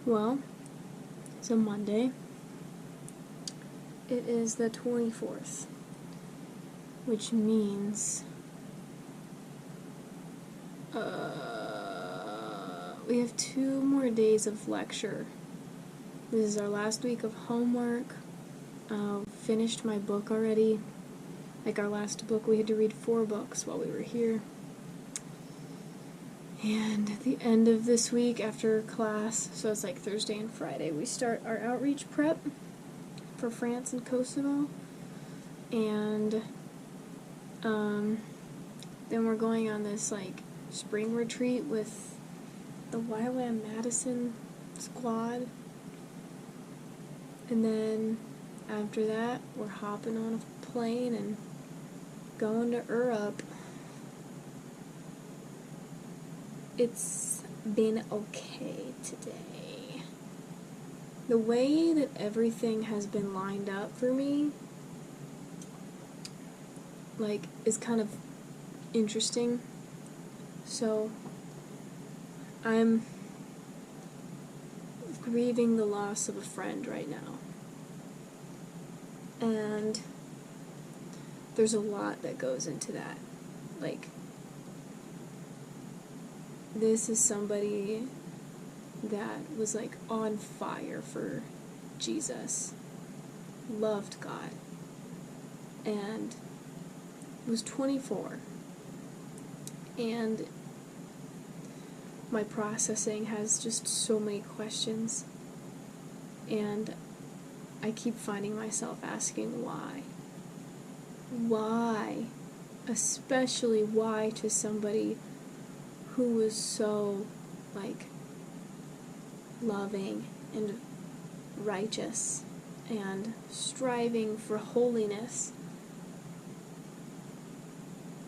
Well, it's a Monday. It is the 24th, which means we have 2 more days of lecture. This is our last week of homework. Finished my book already. Like our last book, we had to read 4 books while we were here. And at the end of this week, after class, so it's like Thursday and Friday, we start our outreach prep for France and Kosovo. And then we're going on this like spring retreat with the YWAM Madison squad. And then after that, we're hopping on a plane and going to Europe. It's been okay today. The way that everything has been lined up for me, like, is kind of interesting. So, I'm grieving the loss of a friend right now. And there's a lot that goes into that. Like, this is somebody that was like on fire for Jesus, loved God, and was 24. And my processing has just so many questions, and I keep finding myself asking why. Why? Especially why to somebody who was so, like, loving and righteous and striving for holiness.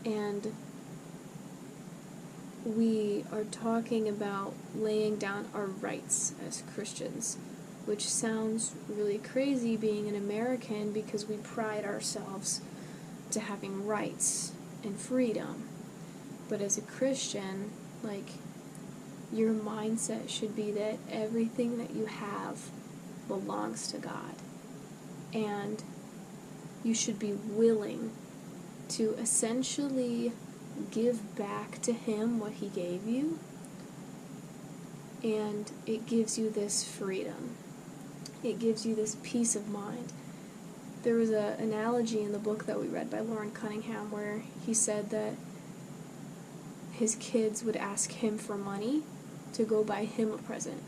And we are talking about laying down our rights as Christians, which sounds really crazy being an American because we pride ourselves to having rights and freedom. But as a Christian, like, your mindset should be that everything that you have belongs to God. And you should be willing to essentially give back to Him what He gave you. And it gives you this freedom. It gives you this peace of mind. There was an analogy in the book that we read by Lauren Cunningham where he said that his kids would ask him for money to go buy him a present.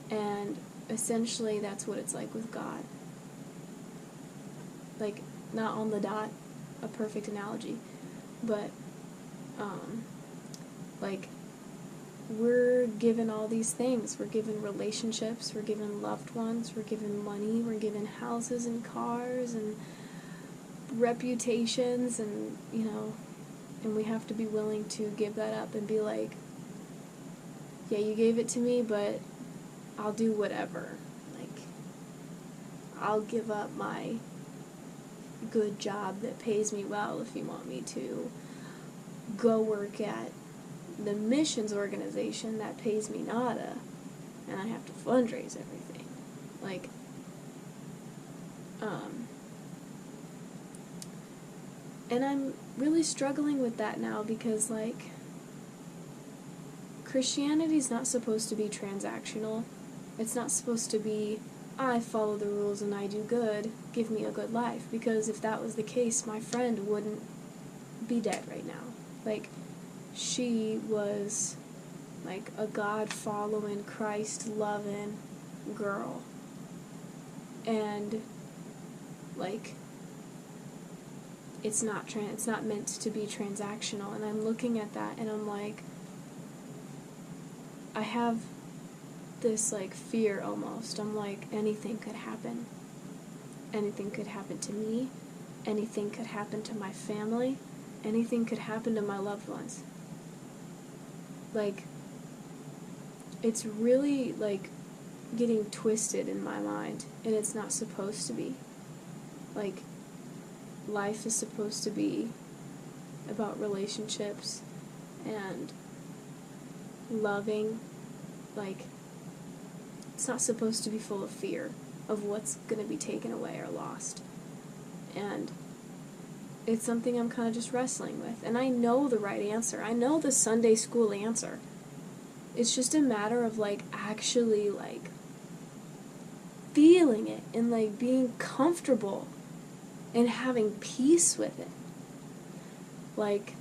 And essentially that's what it's like with God. Like, not on the dot, a perfect analogy, but, like, we're given all these things. We're given relationships, we're given loved ones, we're given money, we're given houses and cars and reputations and, you know, and we have to be willing to give that up and be like, yeah, you gave it to me, but I'll do whatever. Like, I'll give up my good job that pays me well if you want me to go work at the missions organization that pays me nada, and I have to fundraise everything. Like, and I'm really struggling with that now because, like, Christianity's not supposed to be transactional. It's not supposed to be, I follow the rules and I do good, give me a good life. Because if that was the case, my friend wouldn't be dead right now. Like, she was, like, a God-following, Christ-loving girl. And, like, it's not meant to be transactional. And I'm looking at that and I'm like, I have this, like, fear almost. I'm like, anything could happen. Anything could happen to me. Anything could happen to my family. Anything could happen to my loved ones. Like, it's really, like, getting twisted in my mind, and it's not supposed to be. Like, life is supposed to be about relationships and loving, like, it's not supposed to be full of fear of what's going to be taken away or lost. And it's something I'm kind of just wrestling with. And I know the right answer. I know the Sunday school answer. It's just a matter of, like, actually, like, feeling it and, like, being comfortable and having peace with it. Like,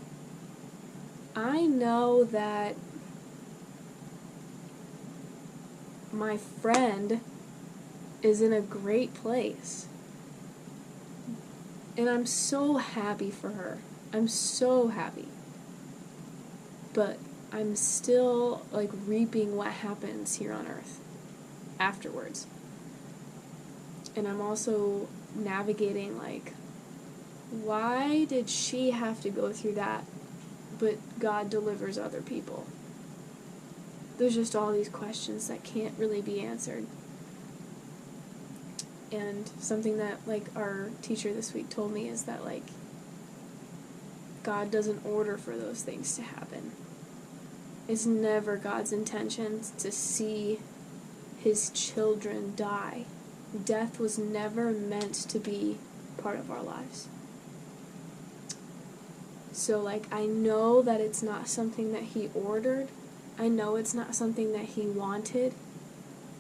I know that my friend is in a great place. And I'm so happy for her. I'm so happy. But I'm still, like, reaping what happens here on earth afterwards. And I'm also navigating, like, why did she have to go through that, but God delivers other people? There's just all these questions that can't really be answered. And something that, like, our teacher this week told me is that, like, God doesn't order for those things to happen. It's never God's intention to see his children die. Death was never meant to be part of our lives. So, like, I know that it's not something that he ordered. I know it's not something that he wanted.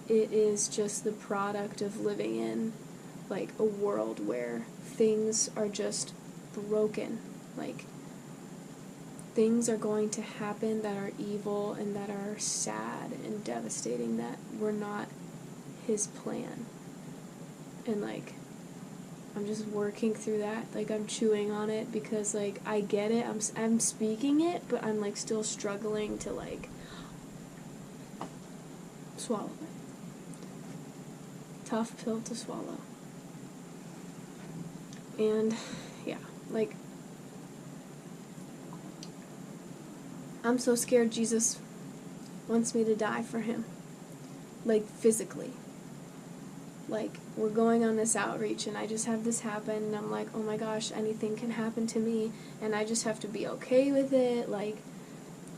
It is just the product of living in, like, a world where things are just broken. Like, things are going to happen that are evil and that are sad and devastating that were not his plan. And, like, I'm just working through that. Like, I'm chewing on it because, like, I get it. I'm speaking it, but I'm, like, still struggling to, like, swallow it. Tough pill to swallow. And, yeah, like, I'm so scared Jesus wants me to die for him. Like, physically. Like, we're going on this outreach, and I just have this happen, and I'm like, oh my gosh, anything can happen to me, and I just have to be okay with it. Like,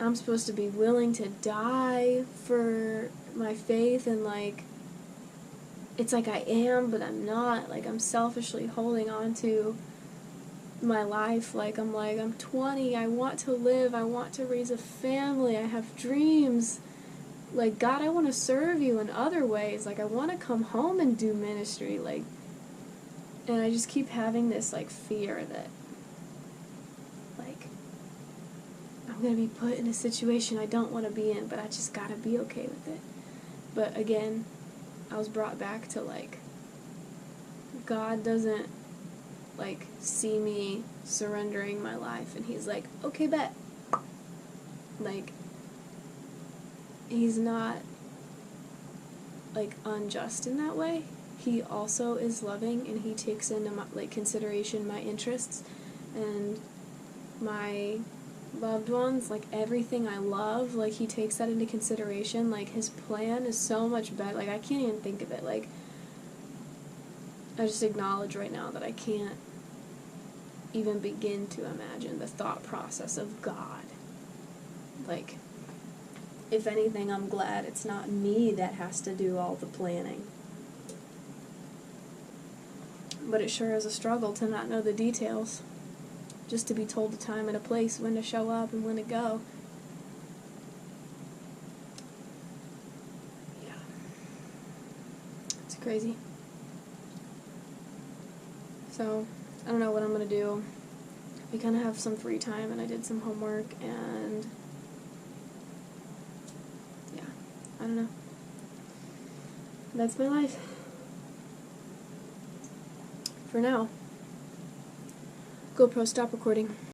I'm supposed to be willing to die for my faith, and, like, it's like I am, but I'm not. Like, I'm selfishly holding on to my life. Like, I'm 20, I want to live, I want to raise a family, I have dreams. Like, God, I want to serve you in other ways. Like, I want to come home and do ministry. Like, and I just keep having this, like, fear that, like, I'm going to be put in a situation I don't want to be in, but I just got to be okay with it. But again, I was brought back to, like, God doesn't, like, see me surrendering my life, and he's like, okay, bet. Like, he's not, like, unjust in that way. He also is loving, and he takes into, like, consideration my interests and my loved ones, like, everything I love, like, he takes that into consideration. Like, his plan is so much better. Like, I can't even think of it. Like, I just acknowledge right now that I can't even begin to imagine the thought process of God. Like, if anything, I'm glad it's not me that has to do all the planning. But it sure is a struggle to not know the details. Just to be told the time and a place, when to show up and when to go. Yeah. It's crazy. So, I don't know what I'm going to do. We kind of have some free time, and I did some homework, and yeah, I don't know. That's my life. For now. GoPro, stop recording.